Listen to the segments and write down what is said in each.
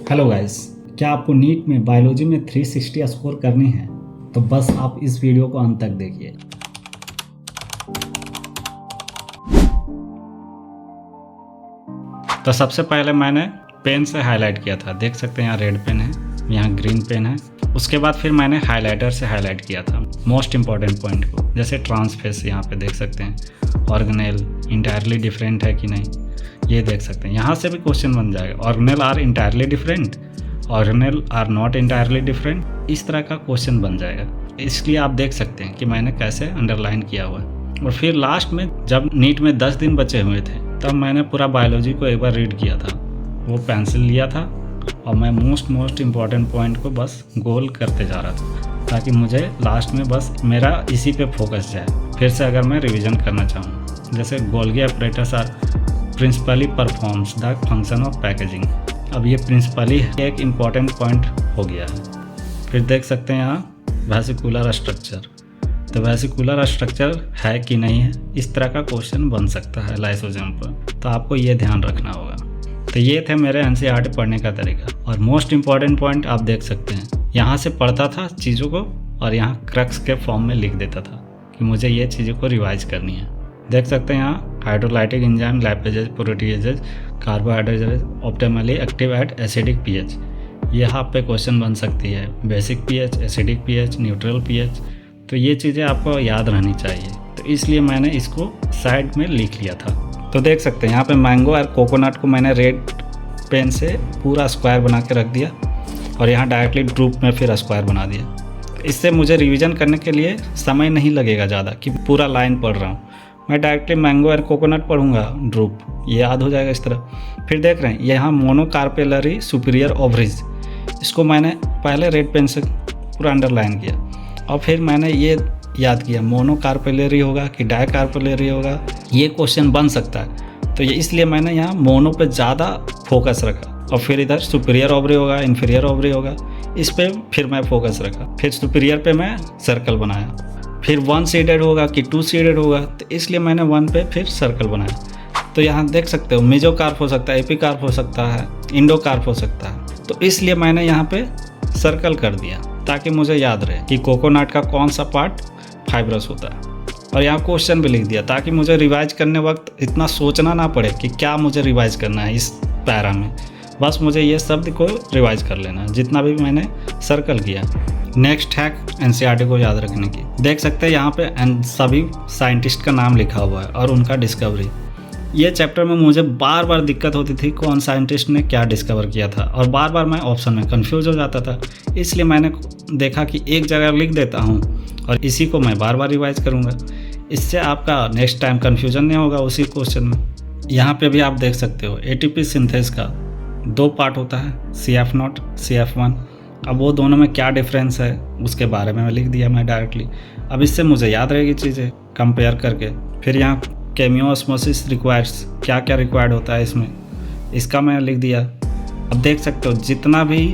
Hello guys, क्या आपको NEET में बायोलॉजी में 360 स्कोर करनी है तो बस आप इस वीडियो को अंत तक देखिए। तो सबसे पहले मैंने पेन से हाईलाइट किया था। देख सकते हैं यहाँ रेड पेन है, यहाँ ग्रीन पेन है। उसके बाद फिर मैंने हाईलाइटर से हाईलाइट किया था मोस्ट इम्पॉर्टेंट पॉइंट को, जैसे ट्रांसफेस यहाँ पे देख सकते हैं, ऑर्गेनेल इंटायरली डिफरेंट है कि नहीं ये देख सकते हैं। यहाँ से भी क्वेश्चन बन जाएगा, organelle are entirely different, organelle are not entirely different, इस तरह का क्वेश्चन बन जाएगा। इसलिए आप देख सकते हैं कि मैंने कैसे अंडरलाइन किया हुआ है। और फिर लास्ट में जब नीट में 10 दिन बचे हुए थे तब मैंने पूरा बायोलॉजी को एक बार रीड किया था। वो पेंसिल लिया था और मैं मोस्ट इम्पॉर्टेंट पॉइंट को बस गोल करते जा रहा था ताकि मुझे लास्ट में बस मेरा इसी पे फोकस जाए। फिर से अगर मैं रिवीजन करना चाहूँ, जैसे Golgi apparatus are principally performs the function of packaging. अब ये प्रिंसिपली एक इम्पॉर्टेंट पॉइंट हो गया है। फिर देख सकते हैं यहाँ वेसिकुलर स्ट्रक्चर, तो वेसिकुलर स्ट्रक्चर है कि नहीं है, इस तरह का क्वेश्चन बन सकता है लाइसोसोम पर, तो आपको ये ध्यान रखना होगा। तो ये थे मेरे एनसीईआरटी पढ़ने का तरीका। और मोस्ट इम्पॉर्टेंट पॉइंट आप देख सकते हैं, यहाँ से पढ़ता था चीज़ों को और यहाँ क्रक्स के फॉर्म में लिख देता था कि मुझे ये चीज़ों को रिवाइज करनी है। देख सकते हैं यहाँ hydrolytic enzyme, lipases, proteases, carbohydrases optimally active at acidic pH. यहाँ पे क्वेश्चन बन सकती है basic pH, acidic pH, neutral pH. तो ये चीज़ें आपको याद रहनी चाहिए, तो इसलिए मैंने इसको साइड में लिख लिया था। तो देख सकते हैं यहाँ पे मैंगो और कोकोनट को मैंने रेड पेन से पूरा स्क्वायर बना के रख दिया और यहाँ डायरेक्टली ड्रूप में फिर स्क्वायर बना दिया। तो इससे मुझे रिवीजन करने के लिए समय नहीं लगेगा ज़्यादा कि पूरा लाइन पढ़ रहा हूँ। मैं डायरेक्टली मैंगो और कोकोनट पढ़ूंगा, ड्रूप, ये याद हो जाएगा इस तरह। फिर देख रहे हैं यहाँ मोनोकार्पेलरी सुपीरियर ओवरीज, इसको मैंने पहले रेड पेन से पूरा अंडरलाइन किया और फिर मैंने ये याद किया मोनोकार्पेलरी होगा कि डायकार्पेलरी होगा, ये क्वेश्चन बन सकता है। तो ये इसलिए मैंने यहाँ मोनो पे ज़्यादा फोकस रखा और फिर इधर सुपीरियर ओवरी होगा, इन्फीरियर ओवरी होगा, इस पे फिर मैं फोकस रखा। फिर सुपीरियर पे मैं सर्कल बनाया, फिर 1 सीडेड होगा कि 2 सीडेड होगा, तो इसलिए मैंने 1 पे फिर सर्कल बनाया। तो यहाँ देख सकते हो मेजोकार्प हो सकता है, एपिकार्प हो सकता है, इंडोकार्प हो सकता है, तो इसलिए मैंने यहाँ पे सर्कल कर दिया ताकि मुझे याद रहे कि कोकोनट का कौन सा पार्ट फाइब्रस होता है। और यहाँ क्वेश्चन भी लिख दिया ताकि मुझे रिवाइज करने वक्त इतना सोचना ना पड़े कि क्या मुझे रिवाइज करना है इस पैरा में, बस मुझे ये शब्द को रिवाइज कर लेना है जितना भी मैंने सर्कल किया। नेक्स्ट हैक एनसीईआरटी को याद रखने की, देख सकते हैं यहाँ पे सभी साइंटिस्ट का नाम लिखा हुआ है और उनका डिस्कवरी। ये चैप्टर में मुझे बार बार दिक्कत होती थी कौन साइंटिस्ट ने क्या डिस्कवर किया था और बार बार मैं ऑप्शन में कंफ्यूज हो जाता था। इसलिए मैंने देखा कि एक जगह लिख देता हूँ और इसी को मैं बार बार रिवाइज करूँगा, इससे आपका नेक्स्ट टाइम कन्फ्यूजन नहीं होगा उसी क्वेश्चन में। यहाँ पे भी आप देख सकते हो एटीपी सिंथेस का 2 पार्ट होता है, CF0, CF1। अब वो दोनों में क्या डिफरेंस है उसके बारे में लिख दिया मैं डायरेक्टली। अब इससे मुझे याद रहेगी चीज़ें कंपेयर करके। फिर यहाँ केमियोस्मोसिस रिक्वायर्स, क्या क्या रिक्वायर्ड होता है इसमें, इसका मैं लिख दिया। अब देख सकते हो जितना भी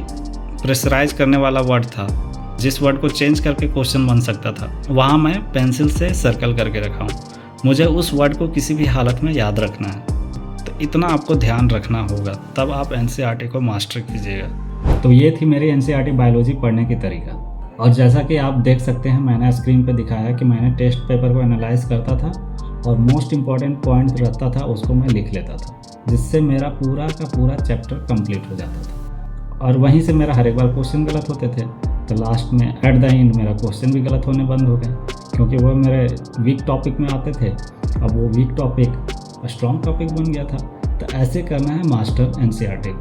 प्रेशराइज करने वाला वर्ड था, जिस वर्ड को चेंज करके क्वेश्चन बन सकता था, वहाँ मैं पेंसिल से सर्कल करके रखा हूँ। मुझे उस वर्ड को किसी भी हालत में याद रखना है, तो इतना आपको ध्यान रखना होगा, तब आप एनसीईआरटी को मास्टर कीजिएगा। तो ये थी मेरी एनसीईआरटी बायोलॉजी पढ़ने की तरीका। और जैसा कि आप देख सकते हैं मैंने स्क्रीन पे दिखाया कि मैंने टेस्ट पेपर को एनालाइज करता था और मोस्ट इम्पॉर्टेंट पॉइंट रहता था उसको मैं लिख लेता था, जिससे मेरा पूरा का पूरा चैप्टर कंप्लीट हो जाता था। और वहीं से मेरा हर एक बार क्वेश्चन गलत होते थे, तो लास्ट में एट द एंड मेरा क्वेश्चन भी गलत होने बंद हो गया, क्योंकि वो मेरे वीक टॉपिक में आते थे। अब वो वीक टॉपिक स्ट्रॉन्ग टॉपिक बन गया था। तो ऐसे करना है मास्टर एनसीईआरटी।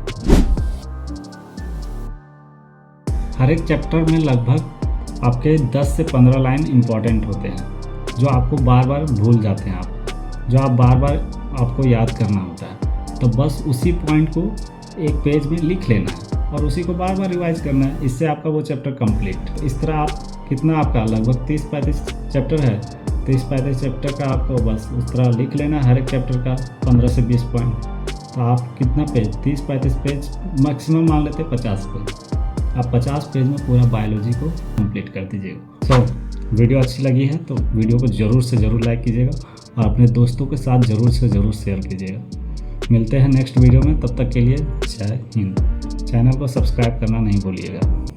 हर एक चैप्टर में लगभग आपके 10 से 15 लाइन इम्पॉर्टेंट होते हैं जो आपको बार बार भूल जाते हैं, आप जो आप बार बार आपको याद करना होता है। तो बस उसी पॉइंट को एक पेज में लिख लेना है और उसी को बार बार रिवाइज करना है, इससे आपका वो चैप्टर कंप्लीट। इस तरह आप कितना आपका लगभग 30-35 चैप्टर है, 30-35 चैप्टर का आपको बस उस तरह लिख लेना है, हर एक चैप्टर का 15 से 20 पॉइंट। तो आप कितना पेज, 30-35 पेज मैक्सिमम मान लेते 50 पेज, आप 50 पेज में पूरा बायोलॉजी को कंप्लीट कर दीजिएगा। वीडियो अच्छी लगी है तो वीडियो को ज़रूर से ज़रूर लाइक कीजिएगा और अपने दोस्तों के साथ ज़रूर से ज़रूर शेयर कीजिएगा। मिलते हैं नेक्स्ट वीडियो में, तब तक के लिए जय हिंद। चैनल को सब्सक्राइब करना नहीं भूलिएगा।